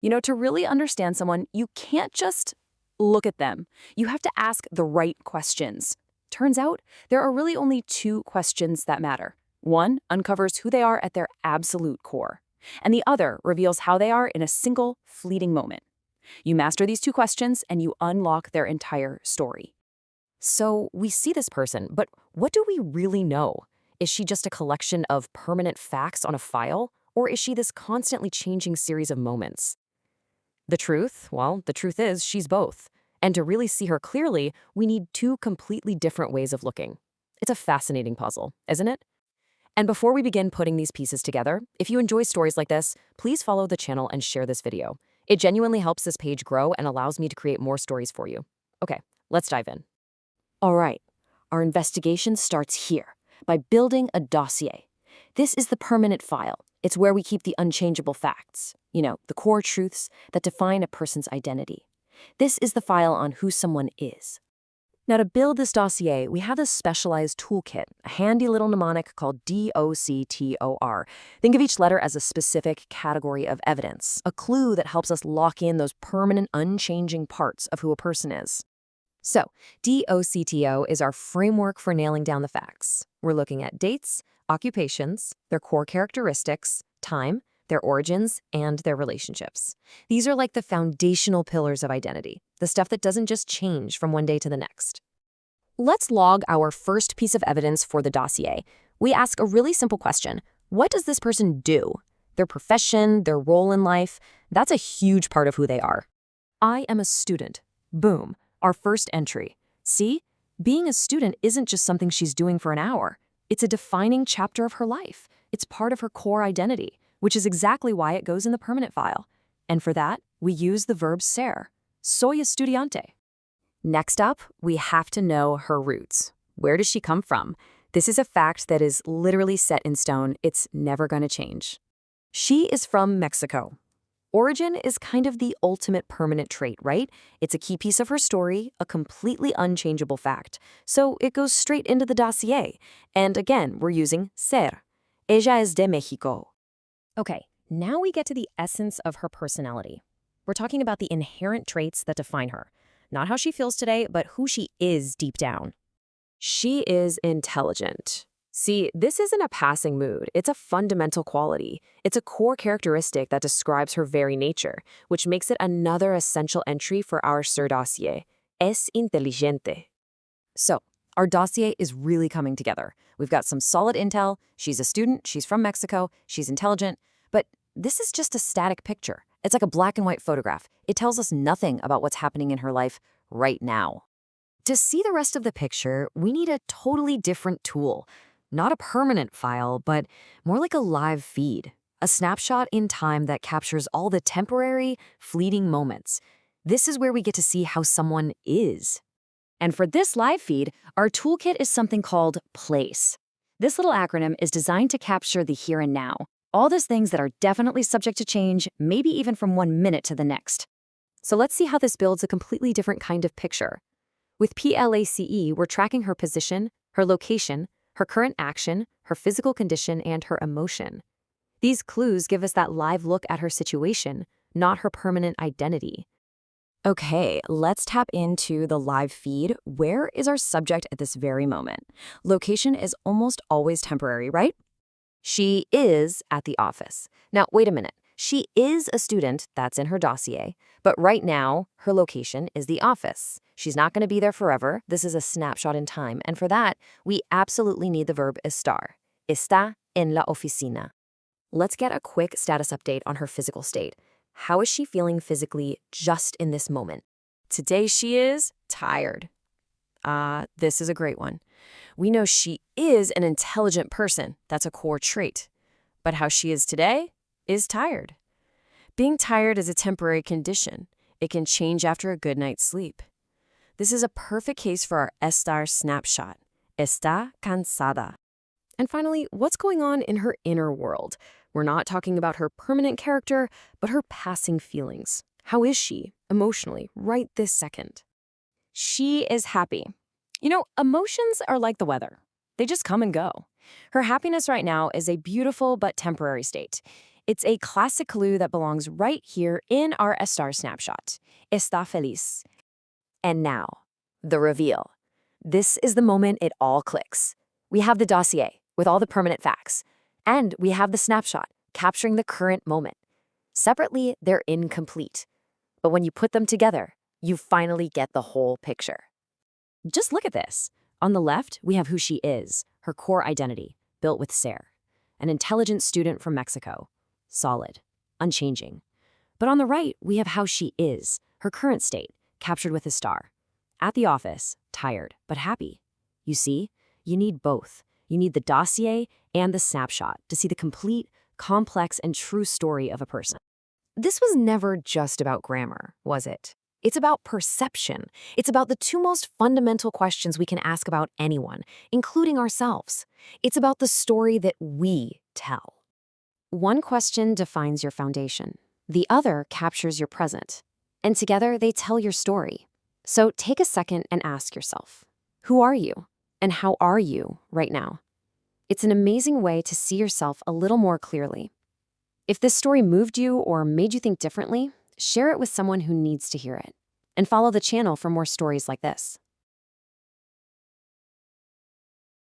To really understand someone, you can't just look at them. You have to ask the right questions. Turns out, there are really only two questions that matter. One uncovers who they are at their absolute core, and the other reveals how they are in a single, fleeting moment. You master these two questions, and you unlock their entire story. So we see this person, but what do we really know? Is she just a collection of permanent facts on a file, or is she this constantly changing series of moments? The truth? Well, the truth is she's both. And to really see her clearly, we need two completely different ways of looking. It's a fascinating puzzle, isn't it? And before we begin putting these pieces together, if you enjoy stories like this, please follow the channel and share this video. It genuinely helps this page grow and allows me to create more stories for you. Okay, let's dive in. All right, our investigation starts here, by building a dossier. This is the permanent file. It's where we keep the unchangeable facts, the core truths that define a person's identity. This is the file on who someone is. Now, to build this dossier, we have this specialized toolkit, a handy little mnemonic called DOCTOR. Think of each letter as a specific category of evidence, a clue that helps us lock in those permanent, unchanging parts of who a person is. So, DOCTO is our framework for nailing down the facts. We're looking at dates, occupations, their core characteristics, time, their origins, and their relationships. These are like the foundational pillars of identity, the stuff that doesn't just change from one day to the next. Let's log our first piece of evidence for the dossier. We ask a really simple question. What does this person do? Their profession, their role in life, that's a huge part of who they are. I am a student. Boom. Our first entry. See? Being a student isn't just something she's doing for an hour. It's a defining chapter of her life. It's part of her core identity, which is exactly why it goes in the permanent file. And for that, we use the verb ser. Soy estudiante. Next up, we have to know her roots. Where does she come from? This is a fact that is literally set in stone. It's never going to change. She is from Mexico. Origin is kind of the ultimate permanent trait, right? It's a key piece of her story, a completely unchangeable fact. So it goes straight into the dossier. And again, we're using ser. Ella es de México. Okay, now we get to the essence of her personality. We're talking about the inherent traits that define her. Not how she feels today, but who she is deep down. She is intelligent. See, this isn't a passing mood. It's a fundamental quality. It's a core characteristic that describes her very nature, which makes it another essential entry for our SIR dossier. Es inteligente. So, our dossier is really coming together. We've got some solid intel. She's a student. She's from Mexico. She's intelligent. But this is just a static picture. It's like a black and white photograph. It tells us nothing about what's happening in her life right now. To see the rest of the picture, we need a totally different tool. Not a permanent file, but more like a live feed, a snapshot in time that captures all the temporary, fleeting moments. This is where we get to see how someone is. And for this live feed, our toolkit is something called PLACE. This little acronym is designed to capture the here and now, all those things that are definitely subject to change, maybe even from 1 minute to the next. So let's see how this builds a completely different kind of picture. With PLACE, we're tracking her position, her location, her current action, her physical condition, and her emotion. These clues give us that live look at her situation, not her permanent identity. Okay, let's tap into the live feed. Where is our subject at this very moment? Location is almost always temporary, right? She is at the office. Now, wait a minute. She is a student, that's in her dossier, but right now, her location is the office. She's not going to be there forever. This is a snapshot in time, and for that, we absolutely need the verb estar. Está en la oficina. Let's get a quick status update on her physical state. How is she feeling physically just in this moment? Today she is tired. This is a great one. We know she is an intelligent person. That's a core trait. But how she is today is tired. Being tired is a temporary condition. It can change after a good night's sleep. This is a perfect case for our Estar snapshot. Está cansada. And finally, what's going on in her inner world? We're not talking about her permanent character, but her passing feelings. How is she, emotionally, right this second? She is happy. Emotions are like the weather. They just come and go. Her happiness right now is a beautiful but temporary state. It's a classic clue that belongs right here in our Estar snapshot. Está feliz. And now, the reveal. This is the moment it all clicks. We have the dossier with all the permanent facts, and we have the snapshot capturing the current moment. Separately, they're incomplete. But when you put them together, you finally get the whole picture. Just look at this. On the left, we have who she is, her core identity, built with SER. An intelligent student from Mexico. Solid. Unchanging. But on the right, we have how she is, her current state, captured with Estar. At the office, tired, but happy. You see, you need both. You need the dossier and the snapshot to see the complete, complex, and true story of a person. This was never just about grammar, was it? It's about perception. It's about the two most fundamental questions we can ask about anyone, including ourselves. It's about the story that we tell. One question defines your foundation. The other captures your present. And together, they tell your story. So take a second and ask yourself, who are you? And how are you right now? It's an amazing way to see yourself a little more clearly. If this story moved you or made you think differently, share it with someone who needs to hear it. And follow the channel for more stories like this.